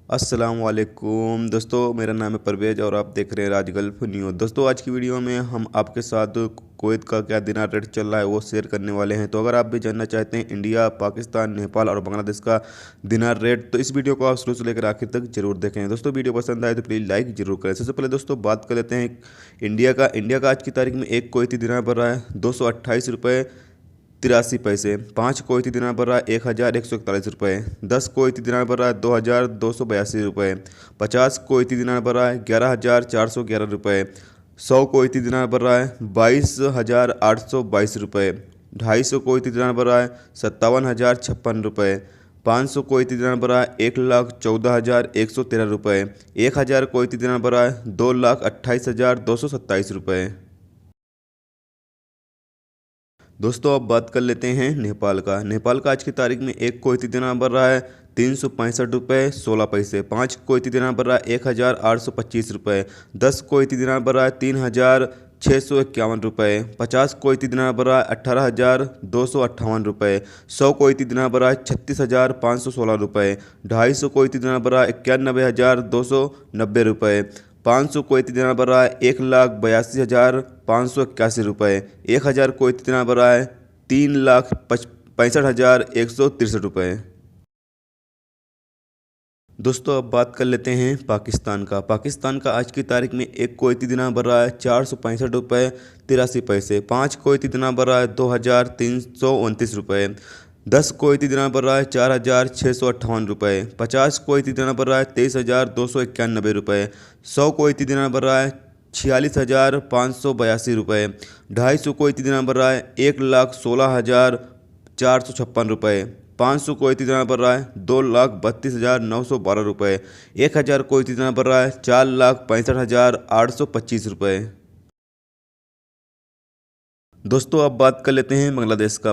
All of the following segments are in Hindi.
अस्सलाम वालेकुम दोस्तों, मेरा नाम है परवेज और आप देख रहे हैं राज गल्फ न्यूज़। दोस्तों, आज की वीडियो में हम आपके साथ कुवैत का क्या दिनार रेट चल रहा है वो शेयर करने वाले हैं। तो अगर आप भी जानना चाहते हैं इंडिया, पाकिस्तान, नेपाल और बांग्लादेश का दिनार रेट, तो इस वीडियो को आप शुरू से लेकर आखिर तक जरूर देखें। दोस्तों, वीडियो पसंद आए तो प्लीज़ लाइक जरूर करें। सबसे पहले दोस्तों बात कर लेते हैं इंडिया का आज की तारीख में एक कुवैती दिनार बढ़ रहा है 228 रुपये 83 पैसे। 5 कुवैती दिनार बढ़ रहा है 1141 रुपये। 10 कुवैती दिनार बढ़ रहा है 2282 रुपये। 50 कुवैती दिनार बढ़ रहा है 11411 रुपये। 100 कुवैती दिनार बढ़ रहा है 22822 रुपये। 250 कुवैती दिनार बढ़ रहा है 57,056 रुपये। 500 कुवैती दिनार बढ़ रहा है 1,14,113 रुपये। 1000 कुवैती दिनार बढ़ रहा है 2,28,227 रुपये। दोस्तों, अब बात कर लेते हैं नेपाल का आज की तारीख में एक कुवैती दिनार बढ़ रहा है 365 रुपये 16 पैसे। 5 कुवैती दिनार बढ़ रहा है 1,825 रुपये। 10 कुवैती दिनार बढ़ रहा है 3,651 रुपये। 50 कुवैती दिनार बढ़ रहा है 18,258 रुपये। 100 कुवैती दिनार बढ़ रहा है 36,516 रुपये। 250 कुवैती दिनार बढ़ रहा है 91,290 रुपये। 500 कुवैती दिनार बढ़ रहा है 1,82,581 रुपये। 1000 कुवैती दिनार बढ़ रहा है 3,65,163 रुपये। दोस्तों, अब बात कर लेते हैं पाकिस्तान का आज की तारीख में एक कुवैती दिनार बढ़ रहा है 465 रुपये 83 पैसे। 5 कुवैती दिनार बढ़ रहा है 2,329 रुपये। 10 कुवैती दिनार बढ़ रहा है 4,658 रुपये। 50 कुवैती दिनार बढ़ रहा है 23,291 रुपये। 100 कुवैती दिनार बढ़ रहा है 46,582 रुपये। 250 कुवैती दिनार बढ़ रहा है 1,16,456 रुपये। 500 कुवैती दिनार बढ़ रहा है 2,32,912 रुपये। 1000 कुवैती दिनार बढ़ रहा है 4,65,825 रुपये। दोस्तों, अब बात कर लेते हैं बांग्लादेश का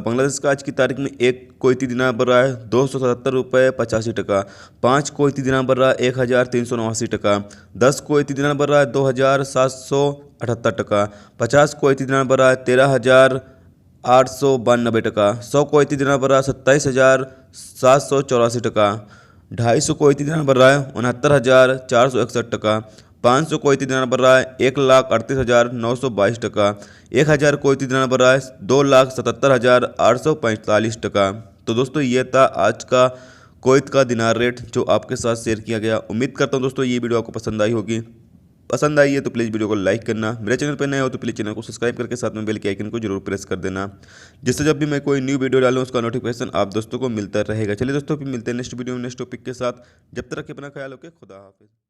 आज की तारीख में एक कुवैती दिनार बढ़ रहा है 277 रुपये 85 टका। 5 कुवैती दिनार बढ़ रहा है 1,389 टका। 10 कुवैती दिनार बढ़ रहा है 2,778 टका। 50 कुवैती दिनार बढ़ रहा है 13,892 टका। 100 कुवैती दिनार बढ़ रहा है 27,784 टका। 250 कुवैती दिनार बढ़ रहा है 69,461 टका। 500 कुवैती दिनार बढ़ रहा है 1,38,922 टका। 1000 कुवैती दिनार बढ़ रहा है 2,77,845 टका। तो दोस्तों, ये था आज का कुवैत का दिनार रेट जो आपके साथ शेयर किया गया। उम्मीद करता हूँ दोस्तों ये वीडियो आपको पसंद आई होगी। पसंद आई है तो प्लीज़ वीडियो को लाइक करना। मेरे चैनल पर नए हो तो प्लीज़ चैनल को सब्सक्राइब करके साथ में बेल के आइकन को जरूर प्रेस कर देना, जिससे जब भी मैं कोई न्यू वीडियो डालूँ उसका नोटिफिकेशन आप दोस्तों को मिलता रहेगा। चलिए दोस्तों, फिर मिलते हैं नेक्स्ट वीडियो में नेक्स्ट टॉपिक के साथ। जब तक अपना ख्याल रखें, खुदा हाफिज़।